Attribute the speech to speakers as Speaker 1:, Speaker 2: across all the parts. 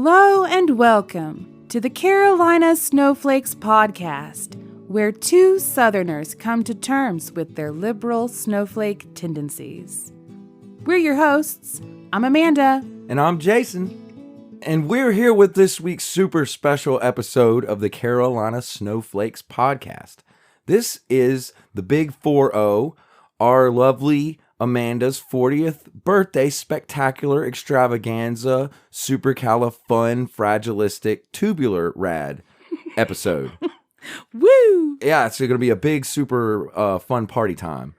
Speaker 1: Hello and welcome to the Carolina Snowflakes Podcast, where two Southerners come to terms with their liberal snowflake tendencies. We're your hosts. I'm Amanda.
Speaker 2: And I'm Jason. And we're here with this week's super special episode of the Carolina Snowflakes Podcast. This is the Big 4-0, our lovely Amanda's 40th birthday spectacular extravaganza supercalifun-fragilistic tubular rad episode.
Speaker 1: Woo!
Speaker 2: Yeah, it's going to be a big super fun party time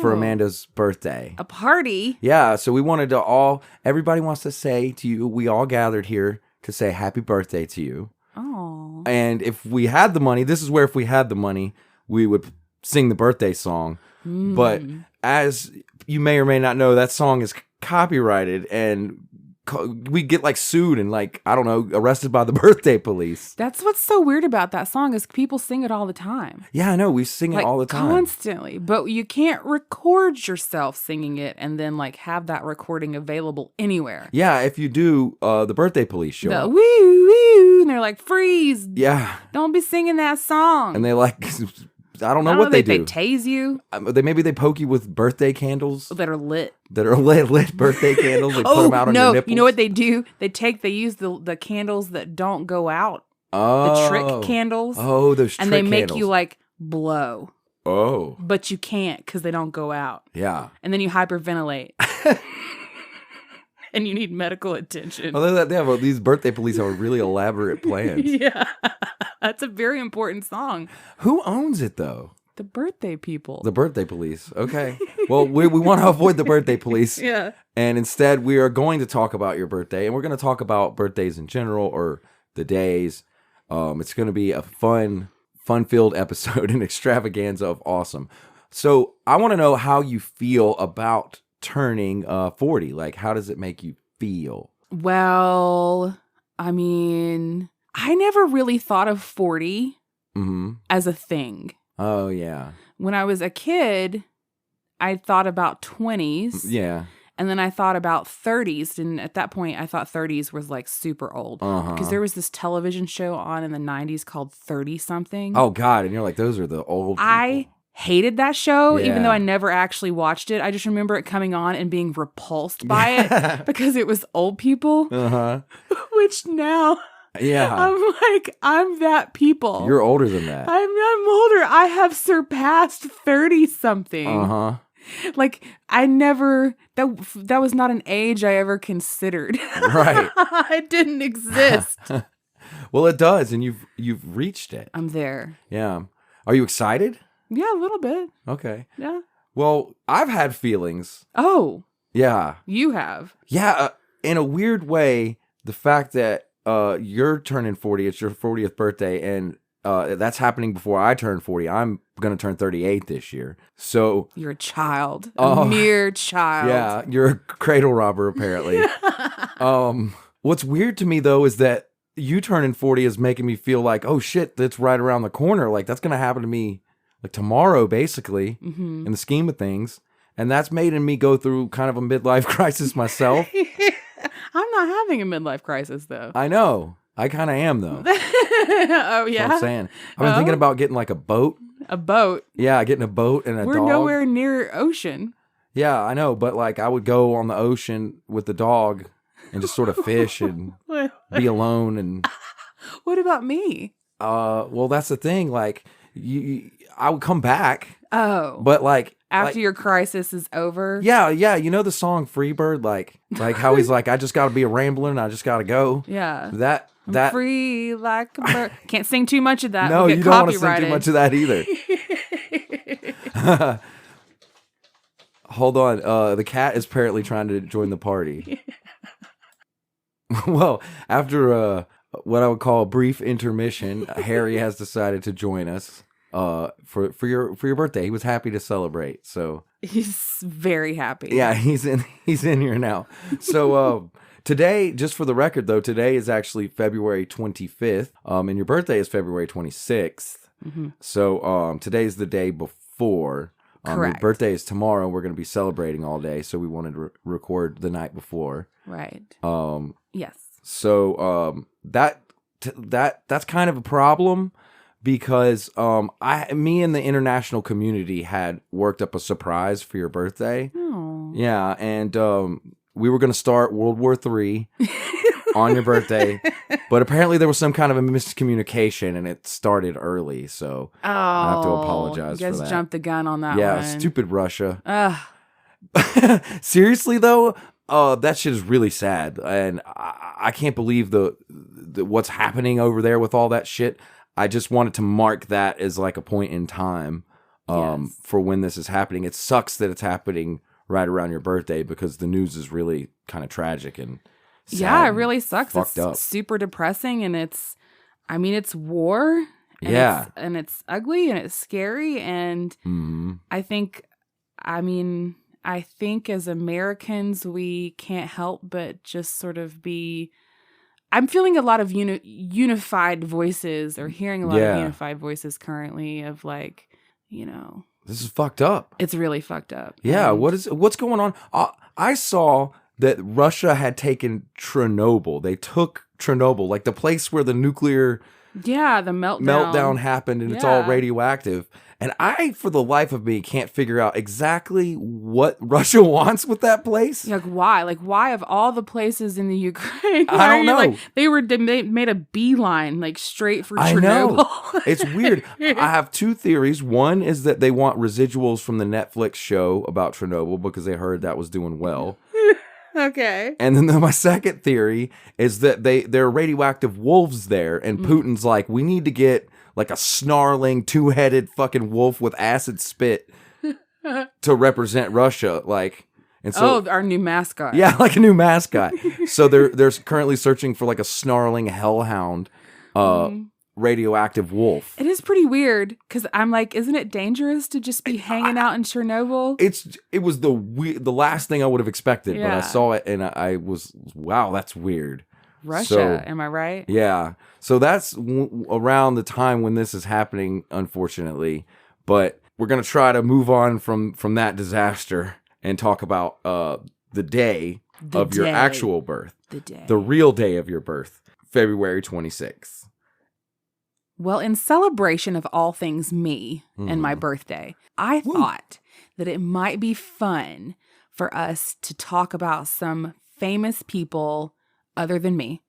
Speaker 2: for Amanda's birthday.
Speaker 1: A party?
Speaker 2: Yeah, so we wanted to everybody wants to say to you, we all gathered here to say happy birthday to you.
Speaker 1: Oh.
Speaker 2: And if we had the money, this is where if we had the money, we would sing the birthday song. But as you may or may not know, that song is copyrighted and we get like sued and like, I don't know, arrested by the birthday police.
Speaker 1: That's what's so weird about that song is people sing it all the time.
Speaker 2: Yeah, I know. We sing it all the time.
Speaker 1: Constantly. But you can't record yourself singing it and then like have that recording available anywhere.
Speaker 2: Yeah, if you do, the birthday police show up.
Speaker 1: Woo, woo, and they're like, freeze.
Speaker 2: Yeah.
Speaker 1: Don't be singing that song.
Speaker 2: And they like... I don't know what they do.
Speaker 1: They tase you.
Speaker 2: Maybe they poke you with birthday candles
Speaker 1: that are lit.
Speaker 2: Lit birthday candles. They put them out on your nipples.
Speaker 1: You know what they do? They use the candles that don't go out.
Speaker 2: Oh.
Speaker 1: The trick candles.
Speaker 2: Oh, those trick candles.
Speaker 1: And they make you like blow.
Speaker 2: Oh.
Speaker 1: But you can't because they don't go out.
Speaker 2: Yeah.
Speaker 1: And then you hyperventilate. And you need medical attention.
Speaker 2: Oh, these birthday police have really elaborate plans.
Speaker 1: Yeah. That's a very important song.
Speaker 2: Who owns it, though?
Speaker 1: The birthday people.
Speaker 2: The birthday police. Okay. Well, we want to avoid the birthday police.
Speaker 1: Yeah. And
Speaker 2: instead, we are going to talk about your birthday. And we're going to talk about birthdays in general or the days. It's going to be a fun-filled episode, an extravaganza of awesome. So I want to know how you feel about turning 40. Like, how does it make you feel?
Speaker 1: Well, I mean, I never really thought of 40 as a thing.
Speaker 2: Oh, yeah.
Speaker 1: When I was a kid, I thought about 20s.
Speaker 2: Yeah.
Speaker 1: And then I thought about 30s. And at that point, I thought 30s was like super old. Because there was this television show on in the 90s called 30-something.
Speaker 2: Oh, God. And you're like, those are the old people.
Speaker 1: I hated that show, even though I never actually watched it. I just remember it coming on and being repulsed by it because it was old people. Which now...
Speaker 2: Yeah.
Speaker 1: I'm like, I'm that people.
Speaker 2: You're older than that.
Speaker 1: I'm older. I have surpassed 30-something. Like, I never, that was not an age I ever considered.
Speaker 2: Right.
Speaker 1: It didn't exist.
Speaker 2: Well, it does, and you've reached it.
Speaker 1: I'm there.
Speaker 2: Yeah. Are you excited?
Speaker 1: Yeah, a little bit.
Speaker 2: Okay.
Speaker 1: Yeah.
Speaker 2: Well, I've had feelings.
Speaker 1: Oh.
Speaker 2: Yeah.
Speaker 1: You have.
Speaker 2: Yeah. In a weird way, the fact that you're turning 40, it's your 40th birthday, and that's happening before I turn 40. I'm going to turn 38 this year. So
Speaker 1: you're a child, a mere child.
Speaker 2: Yeah, you're a cradle robber, apparently. What's weird to me, though, is that you turning 40 is making me feel like, oh, shit, that's right around the corner. Like, that's going to happen to me like tomorrow, basically, in the scheme of things. And that's made me go through kind of a midlife crisis myself.
Speaker 1: I'm not having a midlife crisis, though.
Speaker 2: I know. I kind of am, though.
Speaker 1: Oh, yeah?
Speaker 2: That's what I'm saying. I've been thinking about getting like a boat.
Speaker 1: A boat?
Speaker 2: Yeah, getting a boat and a dog.
Speaker 1: We're nowhere near ocean.
Speaker 2: Yeah, I know. But like I would go on the ocean with the dog and just sort of fish and be alone. And
Speaker 1: what about me?
Speaker 2: Well, that's the thing. Like, I would come back.
Speaker 1: Oh.
Speaker 2: But like...
Speaker 1: After your crisis is over?
Speaker 2: Yeah. You know the song Freebird? Like how he's like, I just got to be a rambler and I just got to go.
Speaker 1: Yeah.
Speaker 2: That
Speaker 1: I'm free like a bird. Can't sing too much of that.
Speaker 2: No, you don't want to sing too much of that either. Hold on. The cat is apparently trying to join the party. Well, after what I would call a brief intermission, Harry has decided to join us. For your birthday. He was happy to celebrate. So
Speaker 1: he's very happy.
Speaker 2: Yeah, he's in here now. So today, just for the record though, today is actually February 25th. And your birthday is February 26th. So today's the day before.
Speaker 1: Correct.
Speaker 2: Your birthday is tomorrow. We're going to be celebrating all day, so we wanted to record the night before.
Speaker 1: Right.
Speaker 2: Yes. So that's kind of a problem because me and the international community had worked up a surprise for your birthday.
Speaker 1: Oh.
Speaker 2: Yeah, and we were going to start World War III on your birthday, but apparently there was some kind of a miscommunication and it started early, so I have to apologize for that.
Speaker 1: You guys jumped the gun on that one.
Speaker 2: Yeah, stupid Russia. Seriously though, that shit is really sad, and I can't believe the what's happening over there with all that shit. I just wanted to mark that as like a point in time for when this is happening. It sucks that it's happening right around your birthday because the news is really kind of tragic and sad.
Speaker 1: Yeah, it really sucks.
Speaker 2: Fucked up.
Speaker 1: Super depressing, and it's war. And it's ugly and it's scary, and I think as Americans we can't help but just sort of be. I'm feeling a lot of unified voices, or hearing a lot of unified voices currently of like,
Speaker 2: this is fucked up.
Speaker 1: It's really fucked up.
Speaker 2: Yeah, what's going on? I saw that Russia had taken Chernobyl. They took Chernobyl, like the place where the nuclear
Speaker 1: the meltdown
Speaker 2: happened, and it's all radioactive. And I, for the life of me, can't figure out exactly what Russia wants with that place.
Speaker 1: Like why? Like why of all the places in the Ukraine?
Speaker 2: I don't know.
Speaker 1: Like, they made a beeline like straight for Chernobyl.
Speaker 2: I know. It's weird. I have two theories. One is that they want residuals from the Netflix show about Chernobyl because they heard that was doing well.
Speaker 1: Okay.
Speaker 2: And then my second theory is that there are radioactive wolves there, and Putin's like, we need to get like a snarling, two-headed fucking wolf with acid spit to represent Russia. Like, and so
Speaker 1: our new mascot.
Speaker 2: Yeah, like a new mascot. So they're currently searching for like a snarling hellhound, radioactive wolf.
Speaker 1: It is pretty weird because I'm like, isn't it dangerous to just be hanging out in Chernobyl?
Speaker 2: It was the last thing I would have expected, but I saw it and I was, wow, that's weird.
Speaker 1: Russia, am I right?
Speaker 2: Yeah. So that's around the time when this is happening, unfortunately. But we're going to try to move on from that disaster and talk about the day of your actual birth. The real day of your birth, February 26th.
Speaker 1: Well, in celebration of all things me and my birthday, I thought that it might be fun for us to talk about some famous people other than me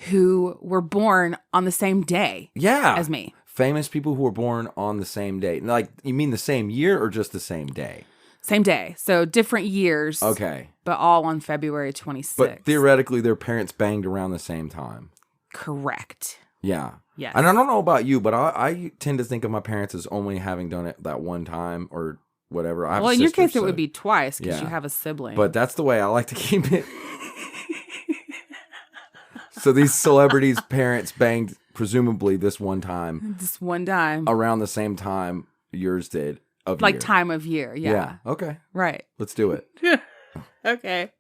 Speaker 1: who were born on the same day as me.
Speaker 2: Famous people who were born on the same day. Like, you mean the same year or just the same day?
Speaker 1: Same day. So different years.
Speaker 2: Okay.
Speaker 1: But all on February 26th.
Speaker 2: But theoretically, their parents banged around the same time.
Speaker 1: Correct.
Speaker 2: Yeah.
Speaker 1: Yes.
Speaker 2: And I don't know about you, but I tend to think of my parents as only having done it that one time or whatever.
Speaker 1: Well, in your case, it would be twice because you have a sibling.
Speaker 2: But that's the way I like to keep it. So these celebrities' parents banged presumably this one time.
Speaker 1: This one time.
Speaker 2: Around the same time yours did.
Speaker 1: Like year. Time of year, yeah.
Speaker 2: Okay.
Speaker 1: Right.
Speaker 2: Let's do it.
Speaker 1: Okay.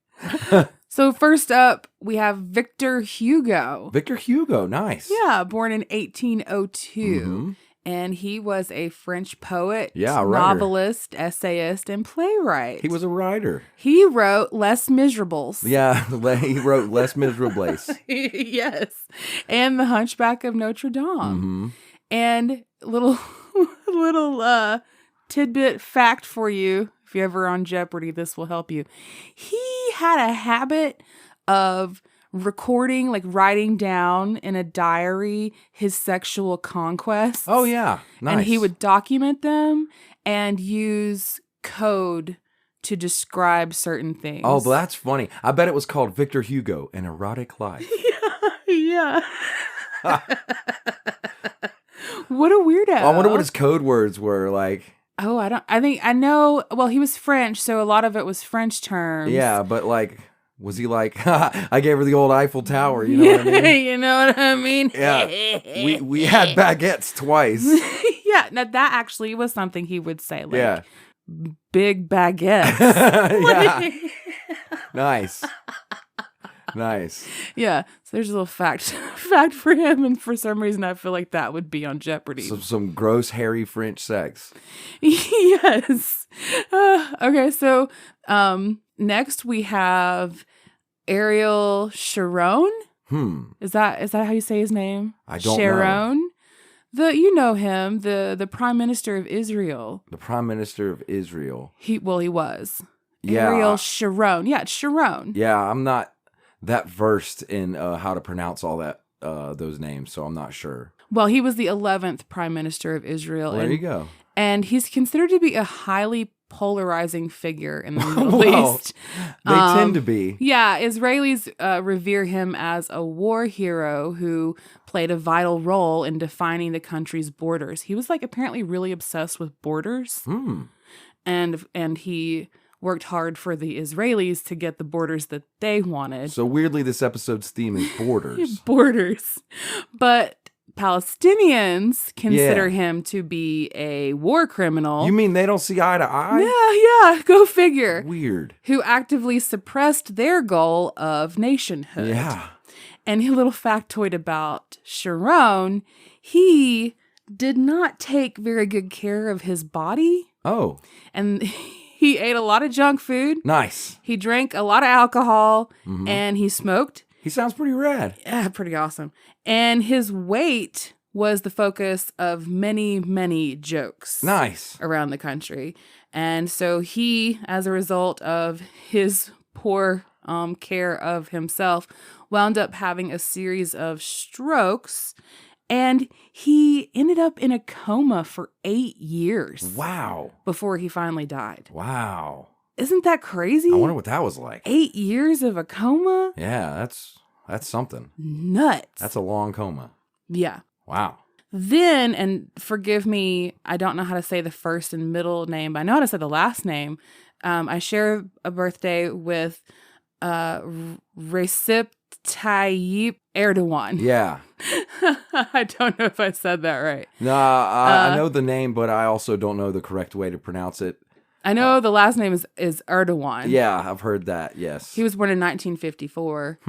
Speaker 1: So first up, we have Victor Hugo.
Speaker 2: Victor Hugo, nice.
Speaker 1: Yeah, born in 1802. And he was a French poet, novelist, essayist, and playwright.
Speaker 2: He was a writer.
Speaker 1: He wrote Les Miserables.
Speaker 2: Yeah, he wrote Les Miserables.
Speaker 1: Yes. And The Hunchback of Notre Dame. And little tidbit fact for you, if you're ever on Jeopardy, this will help you. He had a habit of recording, like writing down in a diary his sexual conquests.
Speaker 2: Oh, yeah. Nice.
Speaker 1: And he would document them and use code to describe certain things.
Speaker 2: Oh, that's funny. I bet it was called Victor Hugo, An Erotic Life.
Speaker 1: Yeah. What a weirdo.
Speaker 2: I wonder what his code words were like.
Speaker 1: Oh, I know. Well, he was French, so a lot of it was French terms.
Speaker 2: Yeah, but like, was he like, I gave her the old Eiffel Tower, you know what I mean?
Speaker 1: You know what I mean?
Speaker 2: Yeah. We had baguettes twice.
Speaker 1: Yeah, now that actually was something he would say, like, big baguettes.
Speaker 2: Yeah. Nice. Nice.
Speaker 1: Yeah. So there's a little fact for him, and for some reason I feel like that would be on Jeopardy.
Speaker 2: Some gross, hairy French sex.
Speaker 1: Yes. Okay, so next we have Ariel Sharon. Is that how you say his name?
Speaker 2: I don't know.
Speaker 1: Sharon. You know him, the Prime Minister of Israel.
Speaker 2: The Prime Minister of Israel.
Speaker 1: He was.
Speaker 2: Yeah.
Speaker 1: Ariel Sharon. Yeah, it's Sharon.
Speaker 2: Yeah, I'm not that versed in how to pronounce all that those names, so I'm not sure.
Speaker 1: Well, he was the 11th Prime Minister of Israel.
Speaker 2: Well, there you go.
Speaker 1: And he's considered to be a highly polarizing figure in the Middle East.
Speaker 2: They tend to be.
Speaker 1: Yeah, Israelis revere him as a war hero who played a vital role in defining the country's borders. He was apparently really obsessed with borders. And he worked hard for the Israelis to get the borders that they wanted.
Speaker 2: So weirdly, this episode's theme is borders.
Speaker 1: Borders. But Palestinians consider him to be a war criminal.
Speaker 2: You mean they don't see eye to eye?
Speaker 1: Yeah, go figure.
Speaker 2: Weird.
Speaker 1: Who actively suppressed their goal of nationhood.
Speaker 2: Yeah.
Speaker 1: And a little factoid about Sharon, he did not take very good care of his body.
Speaker 2: Oh.
Speaker 1: And he ate a lot of junk food.
Speaker 2: Nice.
Speaker 1: He drank a lot of alcohol, and he smoked.
Speaker 2: He sounds pretty rad.
Speaker 1: Yeah, pretty awesome. And his weight was the focus of many, many jokes.
Speaker 2: Nice.
Speaker 1: Around the country. And so he, as a result of his poor care of himself, wound up having a series of strokes. And he ended up in a coma for 8 years.
Speaker 2: Wow.
Speaker 1: Before he finally died.
Speaker 2: Wow.
Speaker 1: Isn't that crazy?
Speaker 2: I wonder what that was like.
Speaker 1: 8 years of a coma?
Speaker 2: Yeah, that's something.
Speaker 1: Nuts.
Speaker 2: That's a long coma.
Speaker 1: Yeah.
Speaker 2: Wow.
Speaker 1: Then, and forgive me, I don't know how to say the first and middle name, but I know how to say the last name. I share a birthday with Recep Tayyip Erdogan.
Speaker 2: Yeah.
Speaker 1: I don't know if I said that right.
Speaker 2: No, I know the name, but I also don't know the correct way to pronounce it.
Speaker 1: I know the last name is Erdogan.
Speaker 2: Yeah, I've heard that, yes.
Speaker 1: He was born in 1954.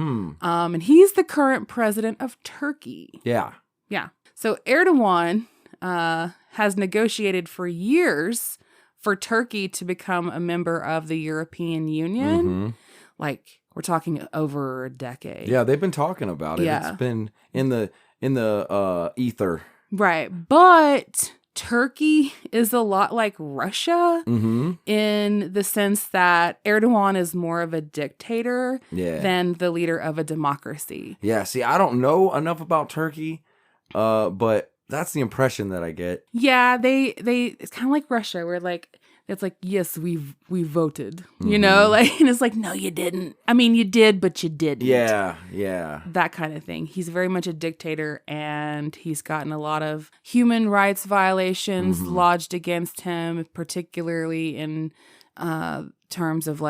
Speaker 1: And he's the current president of Turkey.
Speaker 2: Yeah.
Speaker 1: Yeah. So Erdogan has negotiated for years for Turkey to become a member of the European Union. We're talking over a decade.
Speaker 2: Yeah, they've been talking about it.
Speaker 1: Yeah.
Speaker 2: It's been in the ether.
Speaker 1: Right. But Turkey is a lot like Russia in the sense that Erdogan is more of a dictator than the leader of a democracy.
Speaker 2: Yeah, see, I don't know enough about Turkey, but that's the impression that I get.
Speaker 1: Yeah, it's kind of like Russia, where it's yes, we voted, you know, and it's no, you didn't. I mean, you did, but you didn't.
Speaker 2: Yeah.
Speaker 1: That kind of thing. He's very much a dictator, and he's gotten a lot of human rights violations lodged against him, particularly in terms of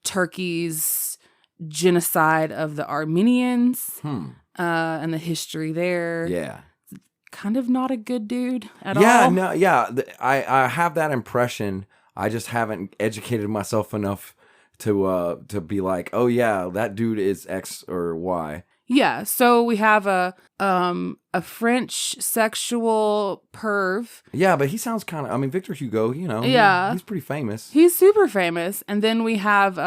Speaker 1: Turkey's genocide of the Armenians and the history there.
Speaker 2: Yeah.
Speaker 1: Kind of not a good dude at all.
Speaker 2: I have that impression. I just haven't educated myself enough to be oh yeah, that dude is X or Y.
Speaker 1: Yeah, so we have a French sexual perv.
Speaker 2: Yeah, but he sounds kind of, Victor Hugo, you know.
Speaker 1: Yeah.
Speaker 2: He's pretty famous.
Speaker 1: He's super famous. And then we have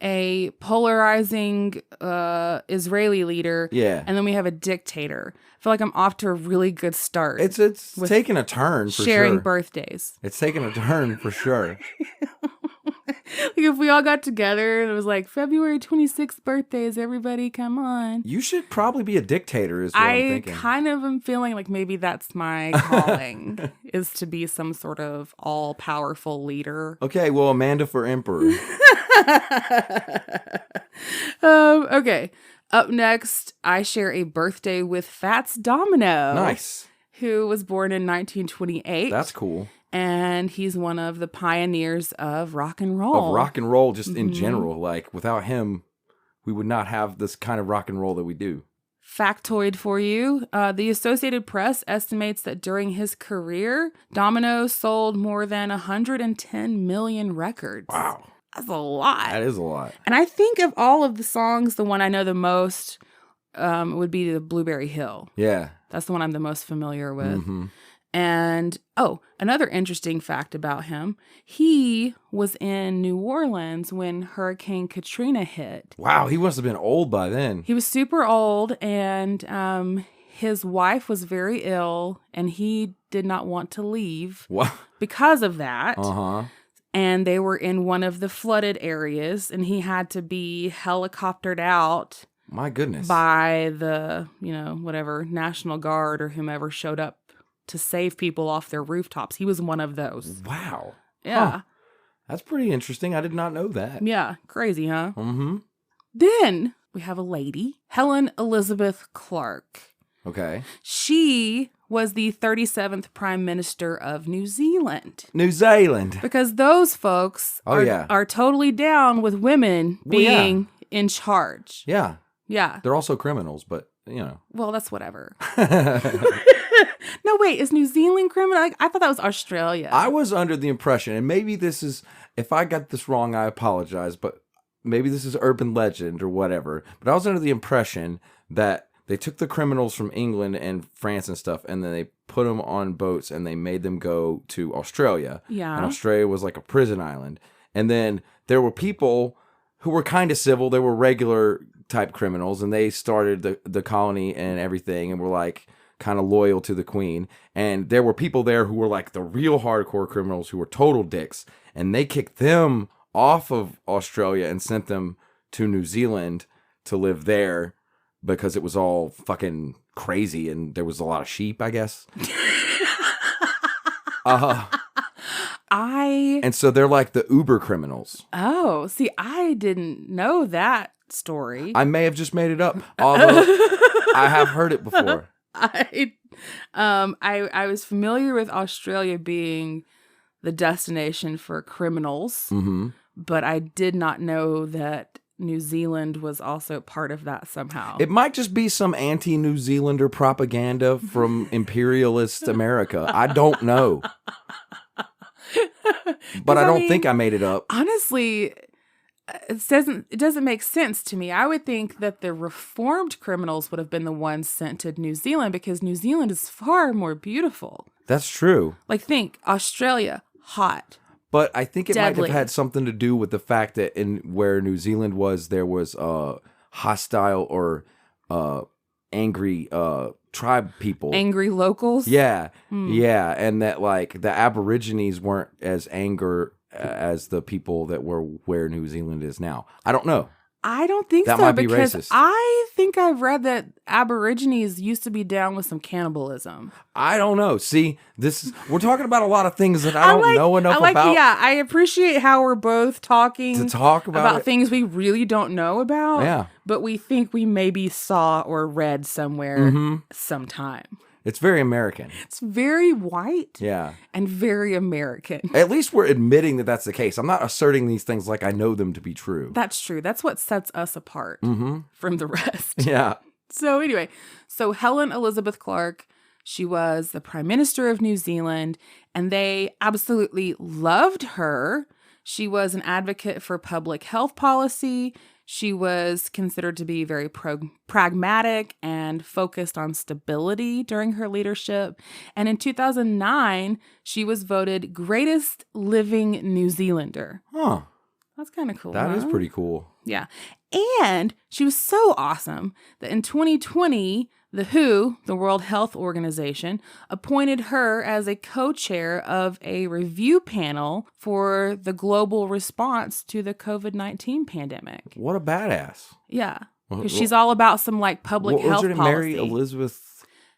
Speaker 1: a polarizing Israeli leader.
Speaker 2: Yeah.
Speaker 1: And then we have a dictator. I feel like I'm off to a really good start.
Speaker 2: It's taking a turn for
Speaker 1: sharing
Speaker 2: sure.
Speaker 1: birthdays.
Speaker 2: It's taking a turn for sure.
Speaker 1: If we all got together and it was February 26th birthdays, everybody come on.
Speaker 2: You should probably be a dictator is what I'm thinking.
Speaker 1: I kind of am feeling maybe that's my calling, is to be some sort of all-powerful leader.
Speaker 2: Okay, well, Amanda for emperor.
Speaker 1: Okay. Up next, I share a birthday with Fats Domino.
Speaker 2: Nice.
Speaker 1: Who was born in 1928.
Speaker 2: That's cool.
Speaker 1: And he's one of the pioneers of rock and roll.
Speaker 2: Of rock and roll just in general. Without him, we would not have this kind of rock and roll that we do.
Speaker 1: Factoid for you. The Associated Press estimates that during his career, Domino sold more than 110 million records.
Speaker 2: Wow.
Speaker 1: That's a lot.
Speaker 2: That is a lot.
Speaker 1: And I think of all of the songs, the one I know the most would be the Blueberry Hill.
Speaker 2: Yeah.
Speaker 1: That's the one I'm the most familiar with. And, another interesting fact about him, he was in New Orleans when Hurricane Katrina hit.
Speaker 2: Wow, he must have been old by then.
Speaker 1: He was super old, and his wife was very ill, and he did not want to leave because of that.
Speaker 2: Uh-huh.
Speaker 1: And they were in one of the flooded areas, and he had to be helicoptered out.
Speaker 2: My goodness.
Speaker 1: By the, whatever, National Guard or whomever showed up to save people off their rooftops. He was one of those.
Speaker 2: Wow.
Speaker 1: Yeah.
Speaker 2: Huh. That's pretty interesting. I did not know that.
Speaker 1: Yeah. Crazy, huh?
Speaker 2: Mm-hmm.
Speaker 1: Then we have a lady, Helen Elizabeth Clark.
Speaker 2: Okay.
Speaker 1: She was the 37th Prime Minister of New Zealand.
Speaker 2: New Zealand.
Speaker 1: Because those folks are totally down with women being in charge.
Speaker 2: Yeah.
Speaker 1: Yeah.
Speaker 2: They're also criminals, but,
Speaker 1: Well, that's whatever. No, wait, is New Zealand criminal? I thought that was Australia.
Speaker 2: I was under the impression, and maybe this is, if I got this wrong, I apologize, but maybe this is urban legend or whatever, but I was under the impression that they took the criminals from England and France and stuff, and then they put them on boats and they made them go to Australia.
Speaker 1: Yeah.
Speaker 2: And Australia was like a prison island. And then there were people who were kind of civil. They were regular type criminals, and they started the colony and everything, and were like kind of loyal to the queen. And there were people there who were like the real hardcore criminals who were total dicks, and they kicked them off of Australia and sent them to New Zealand to live there because it was all fucking crazy and there was a lot of sheep, I guess. And so they're like the uber criminals.
Speaker 1: Oh, see, I didn't know that story.
Speaker 2: I may have just made it up, although I have heard it before.
Speaker 1: I was familiar with Australia being the destination for criminals, but I did not know that New Zealand was also part of that somehow.
Speaker 2: It might just be some anti-New Zealander propaganda from imperialist America. I don't know. But I don't think I made it up.
Speaker 1: Honestly, it doesn't make sense to me. I would think that the reformed criminals would have been the ones sent to New Zealand because New Zealand is far more beautiful.
Speaker 2: That's true.
Speaker 1: Like, think Australia, hot.
Speaker 2: But I think it
Speaker 1: deadly.
Speaker 2: might have had something to do with the fact that in where New Zealand was, there was hostile or angry tribe people.
Speaker 1: Angry locals?
Speaker 2: Yeah. Yeah. And that like the Aborigines weren't as angry as the people that were where New Zealand is now. I don't know.
Speaker 1: I don't think
Speaker 2: that
Speaker 1: so,
Speaker 2: might be
Speaker 1: because
Speaker 2: racist.
Speaker 1: I think I've read that Aborigines used to be down with some cannibalism.
Speaker 2: I don't know. See, we're talking about a lot of things that I don't know enough about.
Speaker 1: Yeah, I appreciate how we're both talking
Speaker 2: to talk about
Speaker 1: things we really don't know about.
Speaker 2: Yeah.
Speaker 1: But we think we maybe saw or read somewhere sometime.
Speaker 2: It's very American.
Speaker 1: It's very white.
Speaker 2: Yeah.
Speaker 1: And very American.
Speaker 2: At least we're admitting that that's the case. I'm not asserting these things like I know them to be true.
Speaker 1: That's true. That's what sets us apart from the rest.
Speaker 2: Yeah.
Speaker 1: So anyway, Helen Elizabeth Clark, she was the Prime Minister of New Zealand, and they absolutely loved her. She was an advocate for public health policy. She was considered to be very pragmatic and focused on stability during her leadership. And in 2009, she was voted greatest living New Zealander.
Speaker 2: Huh.
Speaker 1: That's kind of cool.
Speaker 2: That is pretty cool.
Speaker 1: Yeah. And she was so awesome that in 2020, the WHO, the World Health Organization, appointed her as a co-chair of a review panel for the global response to the COVID-19 pandemic.
Speaker 2: What a badass.
Speaker 1: Yeah. Because she's all about some like public health policy.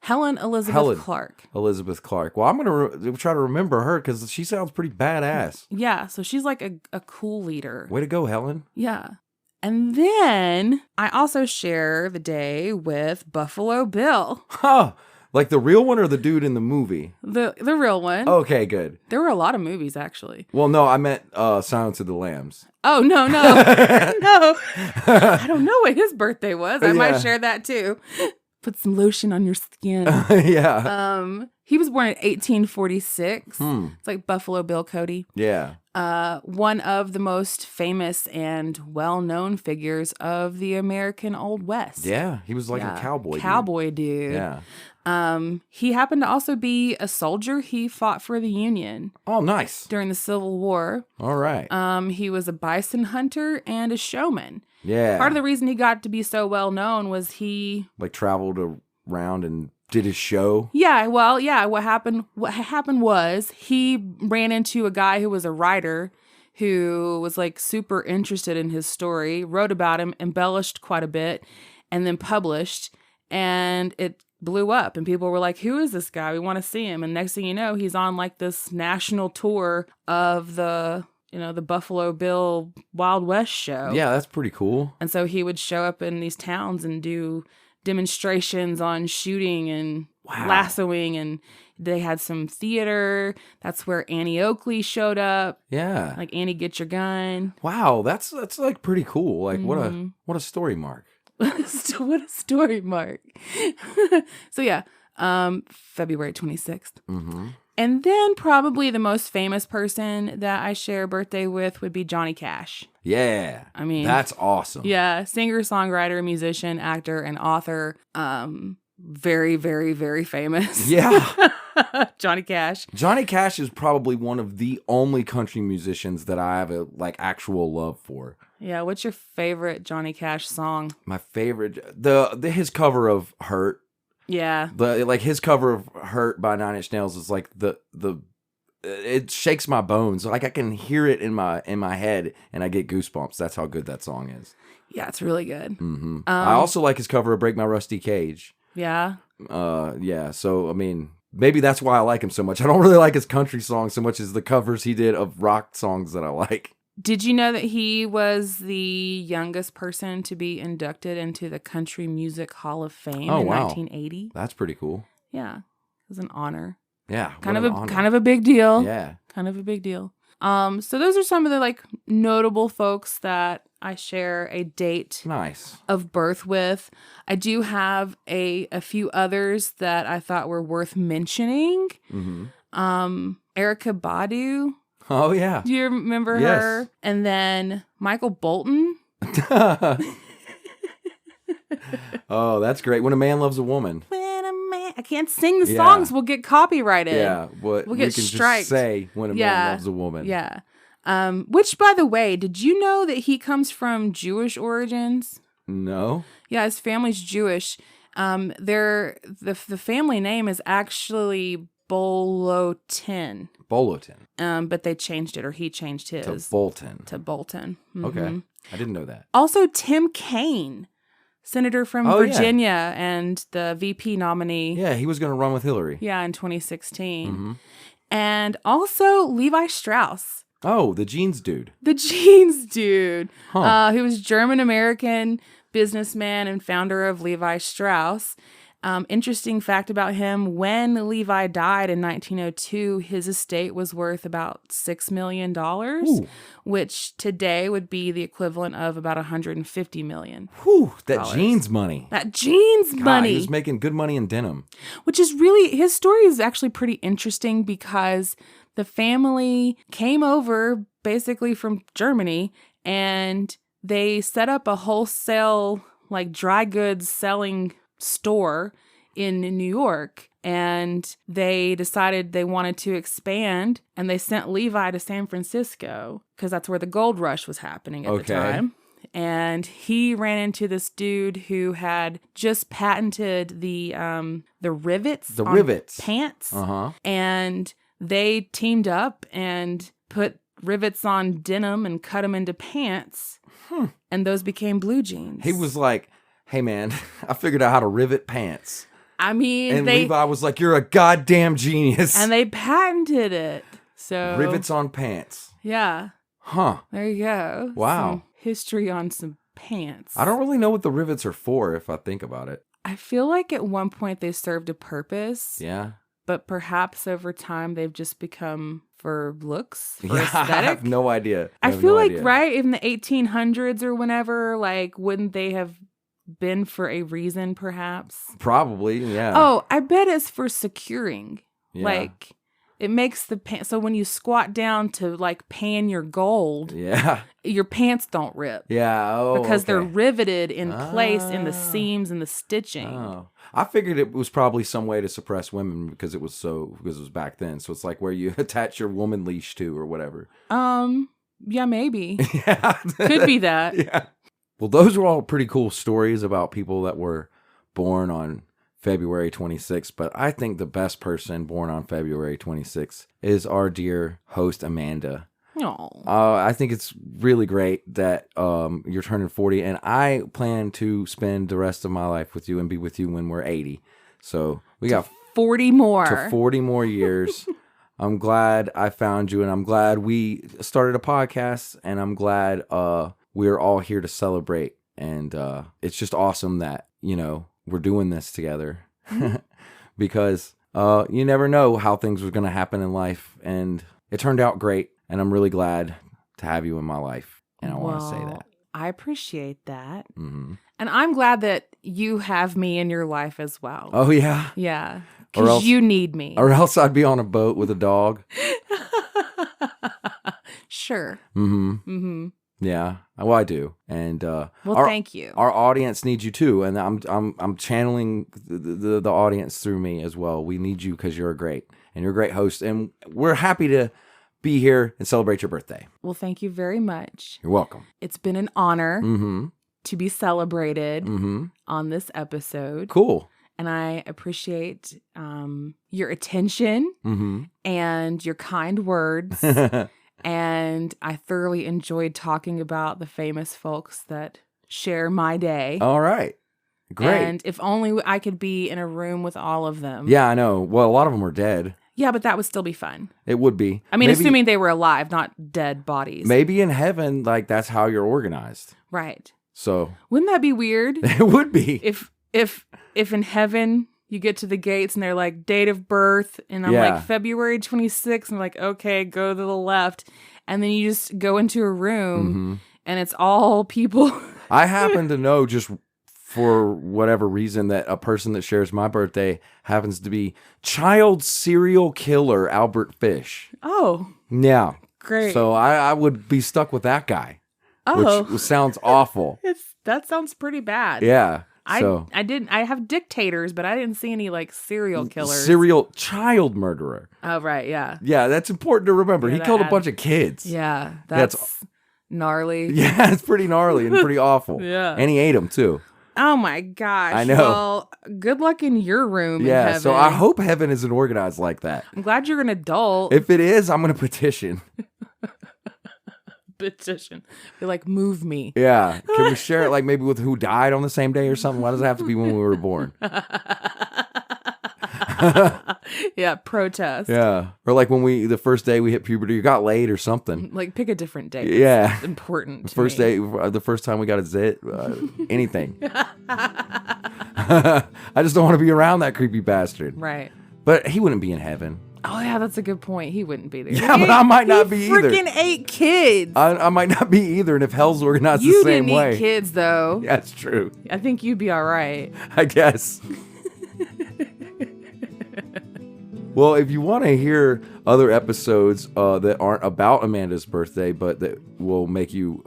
Speaker 1: Helen Elizabeth Clark.
Speaker 2: Elizabeth Clark. Well, I'm going to try to remember her because she sounds pretty badass.
Speaker 1: Yeah. So she's like a cool leader.
Speaker 2: Way to go, Helen.
Speaker 1: Yeah. And then I also share the day with Buffalo Bill.
Speaker 2: Huh. Like the real one or the dude in the movie?
Speaker 1: The real one.
Speaker 2: Okay, good.
Speaker 1: There were a lot of movies, actually.
Speaker 2: Well, no, I meant Silence of the Lambs.
Speaker 1: Oh, no. No. I don't know what his birthday was. I might share that too. Put some lotion on your skin.
Speaker 2: Yeah.
Speaker 1: He was born in 1846. It's like Buffalo Bill Cody.
Speaker 2: Yeah.
Speaker 1: one of the most famous and well-known figures of the American Old West.
Speaker 2: Yeah, he was like a cowboy.
Speaker 1: Cowboy dude.
Speaker 2: Yeah.
Speaker 1: He happened to also be a soldier. He fought for the Union.
Speaker 2: Oh, nice.
Speaker 1: During the Civil War.
Speaker 2: All right.
Speaker 1: He was a bison hunter and a showman.
Speaker 2: Yeah.
Speaker 1: Part of the reason he got to be so well known was he
Speaker 2: like traveled around and did his show.
Speaker 1: Yeah, well, yeah. What happened was he ran into a guy who was a writer who was like super interested in his story, wrote about him, embellished quite a bit, and then published. And it blew up, and people were like, "Who is this guy? We want to see him." And next thing you know, he's on like this national tour of the Buffalo Bill Wild West show.
Speaker 2: Yeah, that's pretty cool.
Speaker 1: And so he would show up in these towns and do demonstrations on shooting and lassoing, and they had some theater. That's where Annie Oakley showed up.
Speaker 2: Yeah,
Speaker 1: like Annie, get your gun.
Speaker 2: Wow, that's like pretty cool. Like what a story, Mark.
Speaker 1: What a story, Mark. So yeah, February 26th.
Speaker 2: Mm-hmm.
Speaker 1: And then probably the most famous person that I share a birthday with would be Johnny Cash.
Speaker 2: Yeah.
Speaker 1: I mean,
Speaker 2: that's awesome.
Speaker 1: Yeah. Singer, songwriter, musician, actor, and author. Very, very, very famous.
Speaker 2: Yeah.
Speaker 1: Johnny Cash.
Speaker 2: Johnny Cash is probably one of the only country musicians that I have a actual love for.
Speaker 1: Yeah. What's your favorite Johnny Cash song?
Speaker 2: My favorite, his cover of Hurt.
Speaker 1: Yeah.
Speaker 2: But his cover of Hurt by Nine Inch Nails is like it shakes my bones. Like I can hear it in my head and I get goosebumps. That's how good that song is.
Speaker 1: Yeah, it's really good.
Speaker 2: Mm-hmm. I also like his cover of Break My Rusty Cage.
Speaker 1: Yeah.
Speaker 2: Yeah. So I mean, maybe that's why I like him so much. I don't really like his country songs so much as the covers he did of rock songs that I like.
Speaker 1: Did you know that he was the youngest person to be inducted into the Country Music Hall of Fame in 1980?
Speaker 2: That's pretty cool.
Speaker 1: Yeah. It was an honor.
Speaker 2: Yeah.
Speaker 1: Kind of a big deal.
Speaker 2: Yeah.
Speaker 1: Kind of a big deal. So those are some of the notable folks that I share a date of birth with. I do have a few others that I thought were worth mentioning.
Speaker 2: Mm-hmm.
Speaker 1: Erykah Badu.
Speaker 2: Oh, yeah.
Speaker 1: Do you remember her? And then Michael Bolton.
Speaker 2: Oh, that's great. When a Man Loves a Woman.
Speaker 1: I can't sing the songs. We'll get copyrighted.
Speaker 2: Yeah, but
Speaker 1: we'll get striked.
Speaker 2: Just say When a Man Loves a Woman.
Speaker 1: Yeah. Which, by the way, did you know that he comes from Jewish origins?
Speaker 2: No.
Speaker 1: Yeah, his family's Jewish. The family name is actually Bolotin. But they changed it, or he changed his.
Speaker 2: To Bolton.
Speaker 1: Mm-hmm.
Speaker 2: Okay. I didn't know that.
Speaker 1: Also, Tim Kaine, senator from Virginia and the VP nominee.
Speaker 2: Yeah, he was going to run with Hillary.
Speaker 1: Yeah, in 2016. Mm-hmm. And also Levi Strauss.
Speaker 2: Oh, the jeans dude.
Speaker 1: The jeans dude.
Speaker 2: Huh.
Speaker 1: He was German-American businessman and founder of Levi Strauss. Interesting fact about him, when Levi died in 1902, his estate was worth about $6 million, which today would be the equivalent of about $150 million.
Speaker 2: Whew, that jeans money.
Speaker 1: That jeans money.
Speaker 2: He was making good money in denim.
Speaker 1: Which is really, his story is actually pretty interesting because the family came over basically from Germany and they set up a wholesale, dry goods selling store in New York, and they decided they wanted to expand, and they sent Levi to San Francisco because that's where the gold rush was happening at the time. And he ran into this dude who had just patented the rivets on pants.
Speaker 2: Uh-huh.
Speaker 1: And they teamed up and put rivets on denim and cut them into pants. And those became blue jeans.
Speaker 2: He was like, hey, man, I figured out how to rivet pants.
Speaker 1: I mean,
Speaker 2: and Levi was like, you're a goddamn genius.
Speaker 1: And they patented it. So
Speaker 2: rivets on pants.
Speaker 1: Yeah.
Speaker 2: Huh.
Speaker 1: There you go.
Speaker 2: Wow.
Speaker 1: Some history on some pants.
Speaker 2: I don't really know what the rivets are for if I think about it.
Speaker 1: I feel like at one point they served a purpose.
Speaker 2: Yeah.
Speaker 1: But perhaps over time they've just become for looks, for
Speaker 2: aesthetic. I have no idea.
Speaker 1: I feel like, right, in the 1800s or whenever, wouldn't they have been for a reason, perhaps?
Speaker 2: Probably, yeah.
Speaker 1: Oh, I bet it's for securing.
Speaker 2: Yeah.
Speaker 1: It makes the pants. So when you squat down to like pan your gold,
Speaker 2: Yeah.
Speaker 1: your pants don't rip.
Speaker 2: Yeah. Oh,
Speaker 1: because they're
Speaker 2: okay.
Speaker 1: riveted in place in the seams and the stitching.
Speaker 2: Oh. I figured it was probably some way to suppress women because it was back then. So it's like where you attach your woman leash to or whatever.
Speaker 1: Yeah, maybe.
Speaker 2: Yeah.
Speaker 1: Could be that.
Speaker 2: Yeah. Well, those were all pretty cool stories about people that were born on February 26th, but I think the best person born on February 26th is our dear host, Amanda.
Speaker 1: Oh.
Speaker 2: I think it's really great that you're turning 40, and I plan to spend the rest of my life with you and be with you when we're 80. So we got
Speaker 1: 40 more.
Speaker 2: To 40 more years. I'm glad I found you, and I'm glad we started a podcast, and I'm glad we're all here to celebrate. And it's just awesome that, we're doing this together because you never know how things are going to happen in life. And it turned out great. And I'm really glad to have you in my life. And I want to say that.
Speaker 1: I appreciate that.
Speaker 2: Mm-hmm.
Speaker 1: And I'm glad that you have me in your life as well.
Speaker 2: Oh, yeah?
Speaker 1: Yeah. Because you need me.
Speaker 2: Or else I'd be on a boat with a dog.
Speaker 1: Sure.
Speaker 2: Mm-hmm.
Speaker 1: Mm-hmm.
Speaker 2: Yeah. Well, I do. And
Speaker 1: thank you.
Speaker 2: Our audience needs you too, and I'm channeling the audience through me as well. We need you because you're great a great host, and we're happy to be here and celebrate your birthday.
Speaker 1: Well, thank you very much.
Speaker 2: You're welcome.
Speaker 1: It's been an honor
Speaker 2: mm-hmm.
Speaker 1: to be celebrated
Speaker 2: mm-hmm.
Speaker 1: on this episode.
Speaker 2: Cool.
Speaker 1: And I appreciate your attention
Speaker 2: mm-hmm.
Speaker 1: and your kind words. And I thoroughly enjoyed talking about the famous folks that share my day.
Speaker 2: All right. Great.
Speaker 1: And if only I could be in a room with all of them.
Speaker 2: Yeah, I know. Well, a lot of them are dead.
Speaker 1: Yeah, but that would still be fun.
Speaker 2: It would be.
Speaker 1: I mean, assuming they were alive, not dead bodies.
Speaker 2: Maybe in heaven, like that's how you're organized.
Speaker 1: Right.
Speaker 2: So.
Speaker 1: Wouldn't that be weird?
Speaker 2: It would be.
Speaker 1: If in heaven you get to the gates and they're like date of birth and I'm like February 26th and I'm like, okay, go to the left. And then you just go into a room
Speaker 2: mm-hmm.
Speaker 1: and it's all people.
Speaker 2: I happen to know just for whatever reason that a person that shares my birthday happens to be child serial killer Albert Fish.
Speaker 1: Oh.
Speaker 2: Yeah.
Speaker 1: Great.
Speaker 2: So I would be stuck with that guy.
Speaker 1: Oh.
Speaker 2: Which sounds awful.
Speaker 1: That sounds pretty bad.
Speaker 2: Yeah.
Speaker 1: I have dictators, but I didn't see any like serial killers.
Speaker 2: Serial child murderer.
Speaker 1: Oh, right. Yeah.
Speaker 2: Yeah. That's important to remember. He killed a bunch of kids.
Speaker 1: Yeah. That's gnarly.
Speaker 2: Yeah. It's pretty gnarly and pretty awful.
Speaker 1: Yeah.
Speaker 2: And he ate them too.
Speaker 1: Oh my gosh.
Speaker 2: I know.
Speaker 1: Well, good luck in your room.
Speaker 2: Yeah.
Speaker 1: In heaven.
Speaker 2: So I hope heaven isn't organized like that.
Speaker 1: I'm glad you're an adult.
Speaker 2: If it is, I'm going to petition.
Speaker 1: Petition. Be like, move me.
Speaker 2: Yeah. Can we share it like maybe with who died on the same day or something? Why does it have to be when we were born?
Speaker 1: Yeah, protest.
Speaker 2: Yeah. Or like when the first day we hit puberty, or got laid or something.
Speaker 1: Like pick a different day.
Speaker 2: Yeah.
Speaker 1: It's important.
Speaker 2: The first time we got a zit, anything. I just don't want to be around that creepy bastard.
Speaker 1: Right.
Speaker 2: But he wouldn't be in heaven.
Speaker 1: Oh, yeah, that's a good point. He wouldn't be there.
Speaker 2: Yeah, but I might not be either.
Speaker 1: Freaking 8 kids.
Speaker 2: I might not be either. And if hell's organized
Speaker 1: you
Speaker 2: the same way.
Speaker 1: You didn't eat kids, though.
Speaker 2: Yeah, that's true.
Speaker 1: I think you'd be all right.
Speaker 2: I guess. Well, if you want to hear other episodes that aren't about Amanda's birthday, but that will make you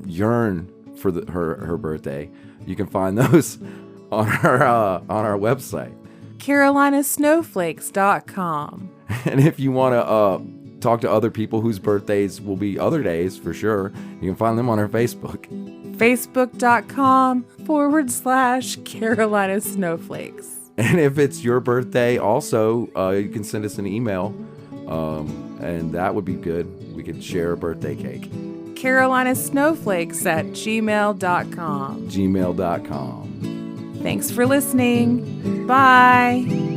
Speaker 2: yearn for her birthday, you can find those on our website.
Speaker 1: CarolinaSnowflakes.com.
Speaker 2: And if you want to talk to other people whose birthdays will be other days for sure, you can find them on our Facebook.
Speaker 1: Facebook.com/Carolina Snowflakes.
Speaker 2: And if it's your birthday also, you can send us an email, and that would be good. We could share a birthday cake.
Speaker 1: CarolinaSnowflakes@gmail.com.
Speaker 2: gmail.com.
Speaker 1: Thanks for listening. Bye.